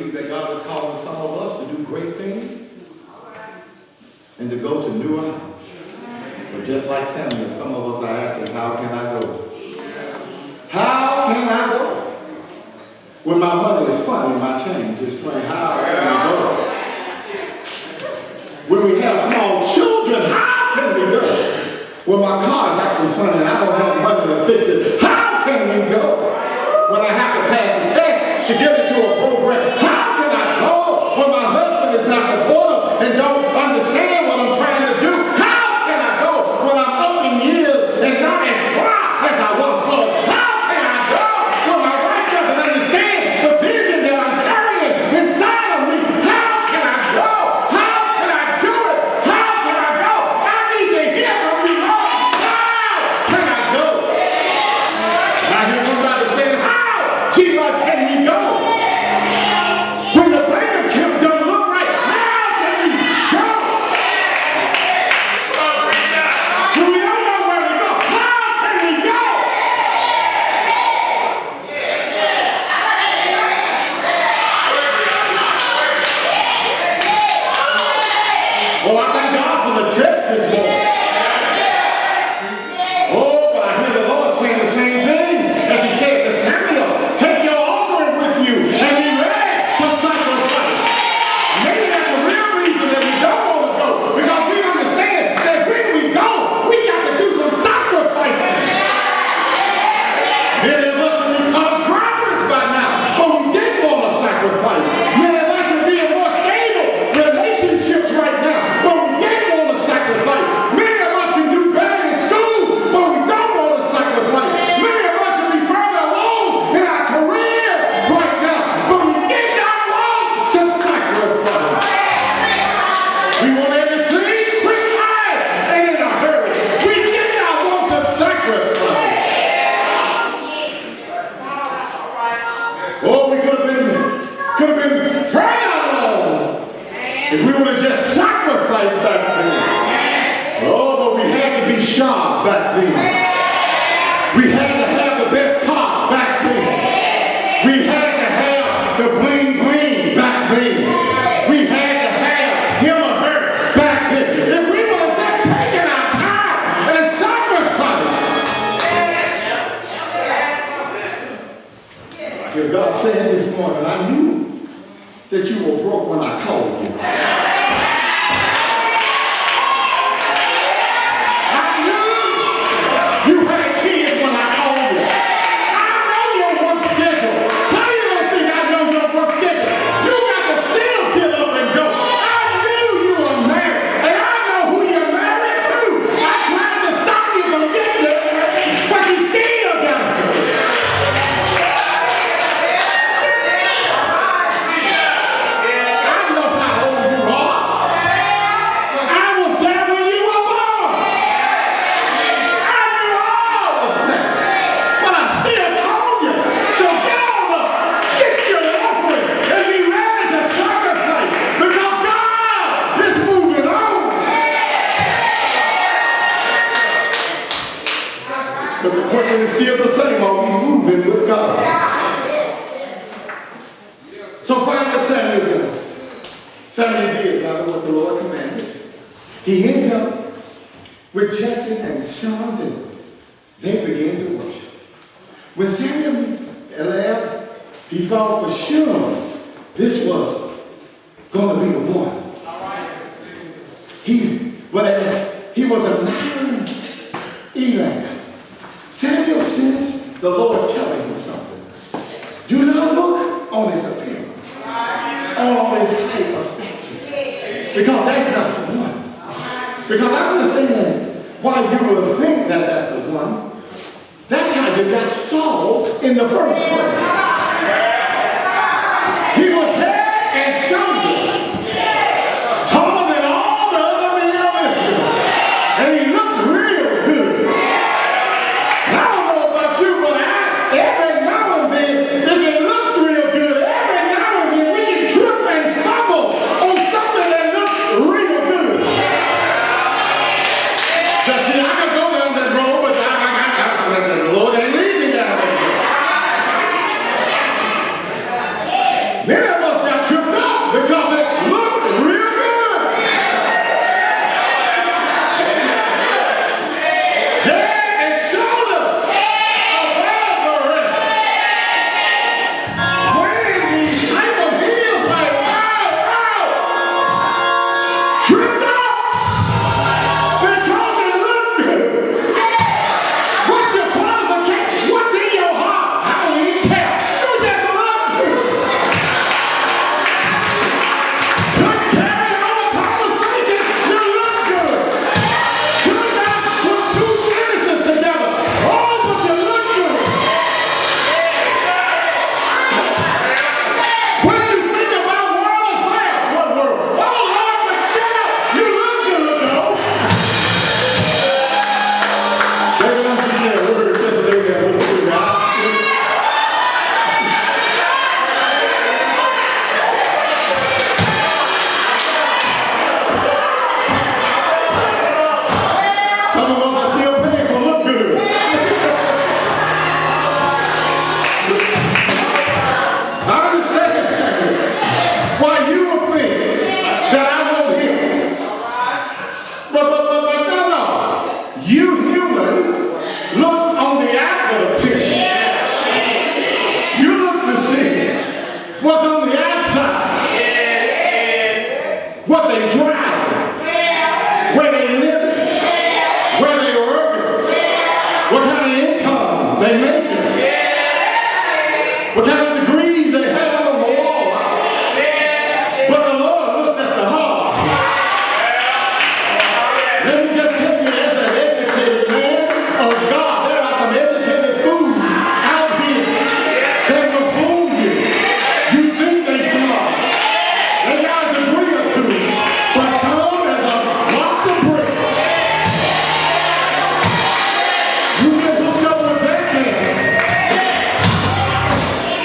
believe that God is calling some of us to do great things and to go to new heights. But just like Samuel, some of us are asking, how can I go? How can I go? When my money is funny, my change is plain. How can I go? When we have small children, how can we go? When my car is acting funny and I don't have money to fix it, how can we go? When I have to pass the test to get into a program, how can I go? When my husband is not supportive and don't understand what I'm trying to do, how can I go? When I'm up in years and not as far as I once was, how can I go? When my wife doesn't understand the vision that I'm carrying inside of me, how can I go? How can I do it? How can I go? I need to hear from you, Lord. How can I go? And I hear somebody saying, how, Jesus, can we go? When the bank account don't look right, how can we go? When we don't know where to go, how can we go? Oh, I thank God for the text this morning. Oh, but I hear the Lord saying the same thing as he said to Samuel. Take your offering with you and be ready to sacrifice. Maybe that's the real reason that we don't want to go, because we understand that when we go, we got to do some sacrificing. Many of us should be college graduates by now, but we didn't want to sacrifice. Many of us should be in more stable relationships right now, but we didn't want to sacrifice. Many of us can do better in school, but we don't want to sacrifice. Many of us should be further along in our careers right now, but we did not want to sacrifice. We want everything quick fast and in a hurry. We did not want to sacrifice. Oh, we could have been further along if we would have just sacrificed back then. Oh, but we had to be sharp back then. We had to have the best car back then. We had to have the bling bling back then. We had to have him or her back then. If we would have just taken our time and sacrificed. I hear God saying this morning, I knew that you were broke when I called you. I knew you had kids when I called you. I know your work schedule. How you don't think I know your work schedule? You got to still get up and go. I knew you were married, and I know who you're married to. I tried to stop you from getting there, but you still got to go. I know how old you are. I was there when you were born. I knew all of that. But I still told you. So get on up, get your offering, and be ready to sacrifice. Because God is moving on. But the question is still the same. Are we moving with God? So finally Samuel does. Samuel did rather what the Lord commanded. He ends up with Jesse and Sons, and they begin to worship. When Samuel meets Eliab, he thought for sure this was going to be the one. He was admiring Eliab. Samuel sensed the Lord telling him something. Do not look on his appearance, on his height or stature, because that's not the one. Because I understand why you would think that that's the one. That's how you got Saul in the first place. He was head and shoulders taller than all the other men of Israel, and he looked real good. And I don't know about you, but every now and then, if it looks real good, every now and then we can trip and stumble on something that looks real good. See, I can go down that road, but the Lord ain't leading me down that road. they make it. What kind of degrees they have on the wall. But the Lord looks at the heart. Let me just tell you, as an educated man of God, there are some educated fools out here that will fool you. You think they smart. They got a degree or two, but come as a box of bricks. You get hooked up with that man.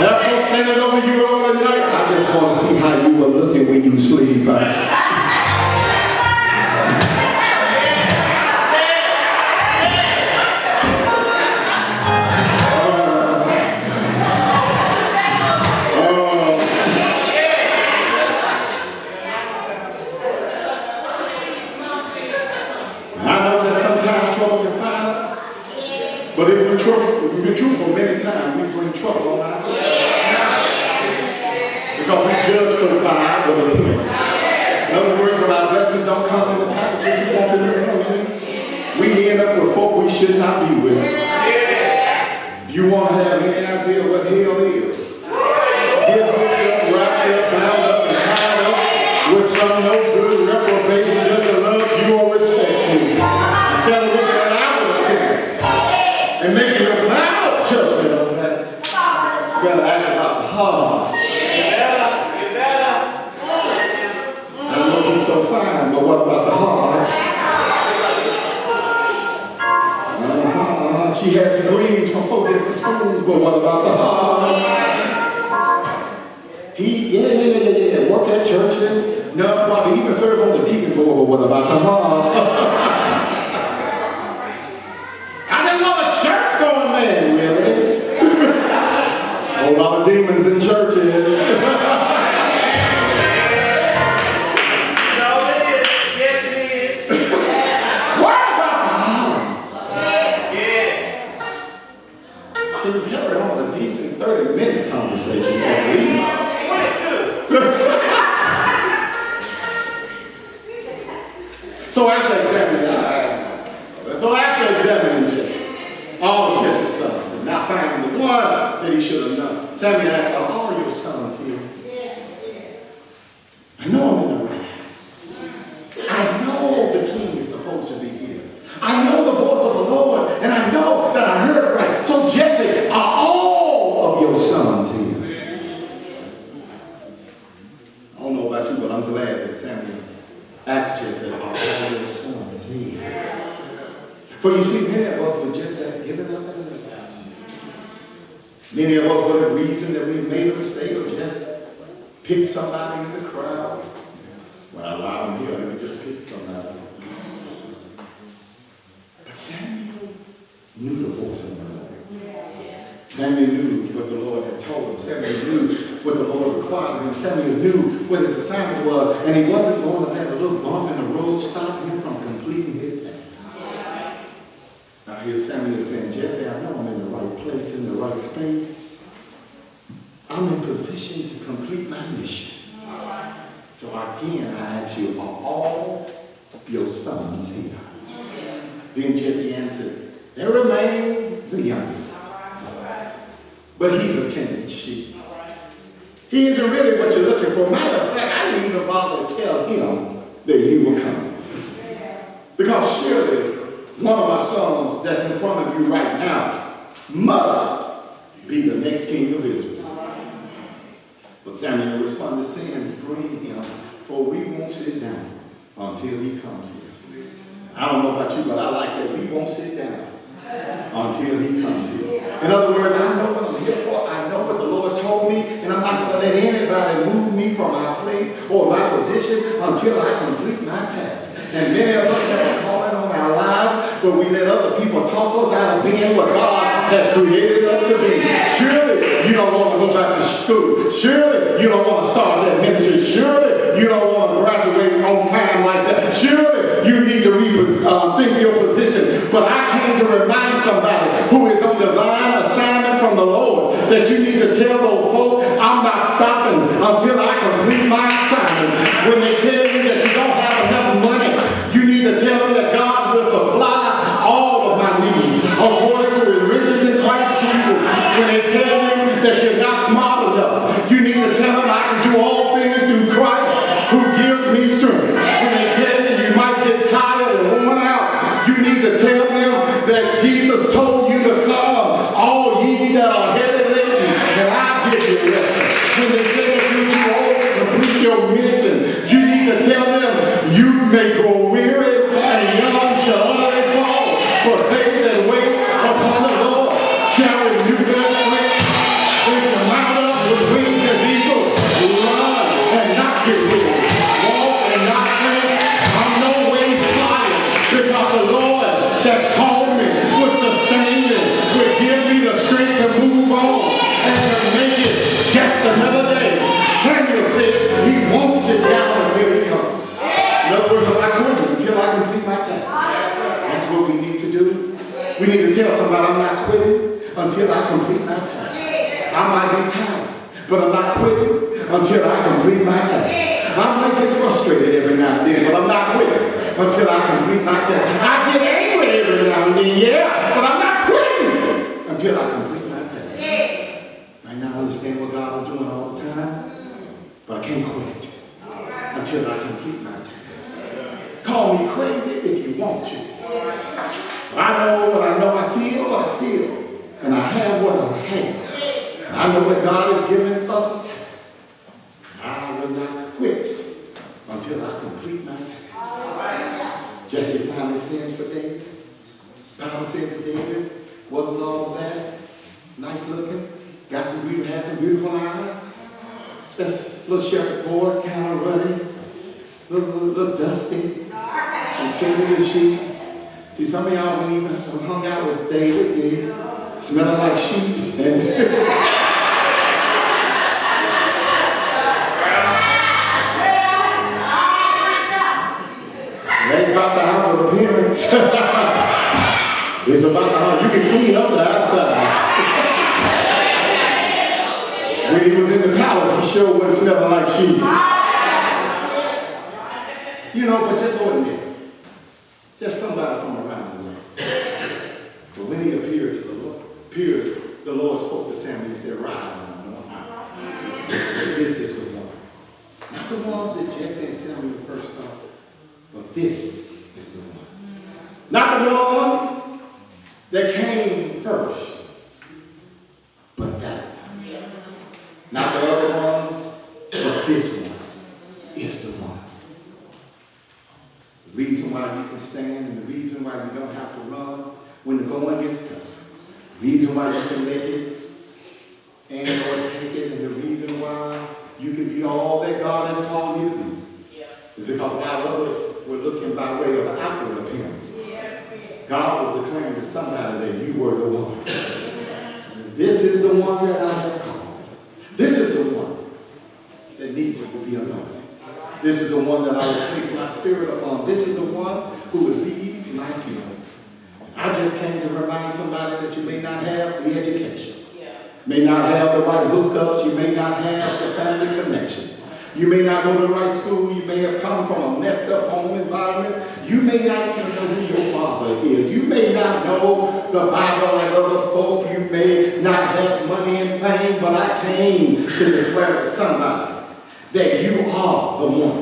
That folks standing over you all the night. I just want to see how you were looking when you sleep. But if we're truthful, many times we bring trouble on ourselves. Because we judge for the vibe or the thing. In other words, when our blessings don't come in the packages we want them to come in, we end up with folk we should not be with. If you want to have any idea what hell is, get hooked up, wrapped up, bound up, and tied up with some no good reprobation just to love you or respect you. Instead of looking at outward appearance and making a final judgment of that, you better ask about the heart. I know he's so fine, but what about the heart? She has degrees from 4 different schools, but what about the heart? Yeah. Work at churches. No, probably even serve on the deacon board, but what about the heart? I didn't want a church going man, really. A lot of demons in churches. Carry on a decent 30-minute conversation at least. 22. So after examining Jesse, all of Jesse's sons, and now finding the one that he should have known, Samuel asked, are all your sons here? I know I'm in the right house. I know the king is supposed to be here. I know the voice of the Lord, and I know that I heard right. So Jesse, are all of your sons here? I don't know about you, but I'm glad that Samuel asked Jesse, are all your sons here? For you see, many of us would just have given up in the battle. Many of us would have reasoned that we made a mistake or just picked somebody in the crowd. Well, while I'm here, let me just pick somebody. But Samuel knew the voice of the Lord. Samuel knew what the Lord had told him. Samuel knew what the Lord required of him. Samuel knew what his assignment was, and he wasn't going to let a little bump in the road stop him from completing his task. Now here's Samuel saying, Jesse, I know I'm in the right place, in the right space. I'm in position to complete my mission. So again, I ask you, are all your sons here? Then Jesse answered, there remains the youngest. But he's a tending sheep. He isn't really what you're looking for. Matter of fact, I didn't even bother to tell him that you were coming. Because surely one of my sons that's in front of you right now must be the next king of Israel. But Samuel responded, saying, bring him, for we won't sit down until he comes here. I don't know about you, but I like that. We won't sit down until he comes here. In other words, I know what I'm here for. I know what the Lord told me, and I'm not going to let anybody move me from my place or my position until I complete my task. And many of us have a calling on our lives, but we let other people talk us out of being what God has created us to be. Surely you don't want to go back to school. Surely you don't want to start that ministry. Surely you don't want to graduate on time like that. Surely you need to rethink your position. But I came to remind somebody who is on divine assignment from the Lord that you need to tell those folk, I'm not stopping until I complete my assignment. When they tell you that you don't have enough money, you need to tell them that God will supply all of my needs according to his riches in Christ until I complete my task. I might be tired, but I'm not quitting until I complete my task. I might get frustrated every now and then, but I'm not quitting until I complete my task. I get angry every now and then, yeah, but I'm not quitting until I complete my task. Right now I understand what God is doing all the time, but I can't quit until I complete my task. Call me crazy if you want to. I know what I know, I feel what I feel, and I have what I have. I know that God has given us a task. I will not quit until I complete my task. Jesse finally sends for David. The Bible says that David wasn't all that nice looking, had some beautiful eyes. Just little shepherd boy, kind of ruddy, little dusty, and tending the sheep. See, some of y'all, when you hung out with David, they smelling like sheep. And it ain't about the outward appearance. It's about how you can clean up the outside. When he was in the palace, he showed what smelling like sheep. You know, but just ordinary. Just somebody from around the world. But when he appeared to the Lord spoke to Samuel. He said, "Rise on the mountain." This is the one. Not the ones that Jesse and Samuel first thought, but this is the one. Not the ones that came first, but that one. Not the other ones, but this one is the one. The reason why we can stand and the reason why we don't have to run when the going gets tough. The reason why you can make it and or take it, and the reason why you can be all that God has called you to be is because while others were looking by way of outward appearance, God was declaring to somebody that you were the one. And this is the one that I have called. This is the one that needs to be anointed. This is the one that I will place my spirit upon. This is the one who will lead my people. I just came to remind somebody that you may not have the education, may not have the right hookups, you may not have the family connections. You may not go to the right school. You may have come from a messed up home environment. You may not even know who your father is. You may not know the Bible like other folk. You may not have money and fame, but I came to declare to somebody that you are the one.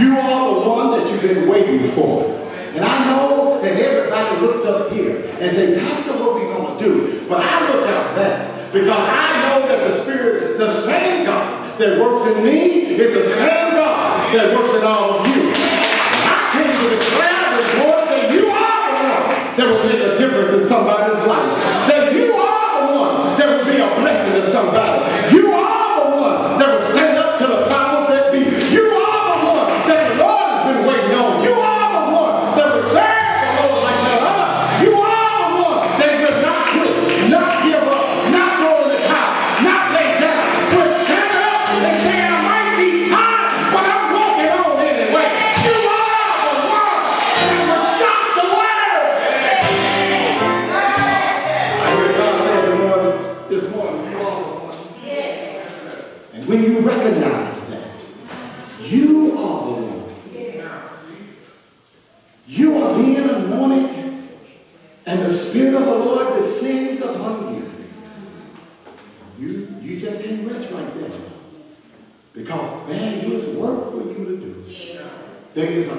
You are the one that you've been waiting for. And I know that everybody looks up here and say, "Pastor, what are we going to do?" But I look out there because I know that the Spirit, the same God that works in me is the same God that works in all of you. And I came to declare this morning that you are the one that will make a difference in somebody's life. That you are the one that will be a blessing to somebody. You are the one that will stand up to the powers that be. You are the one that the Lord has been waiting on. You are the one that will serve the Lord like no other. You are the one that will not quit, not give up, not throw in the towel, not lay down, but stand up and say, "I might be tired, but I'm walking on anyway." You are the one that will shock the world. I heard God say this morning, you are the one. And when you recognize that, you are the one. You are being anointed, and the Spirit of the Lord descends upon you. You just can't rest right there, because there is work for you to do. There is a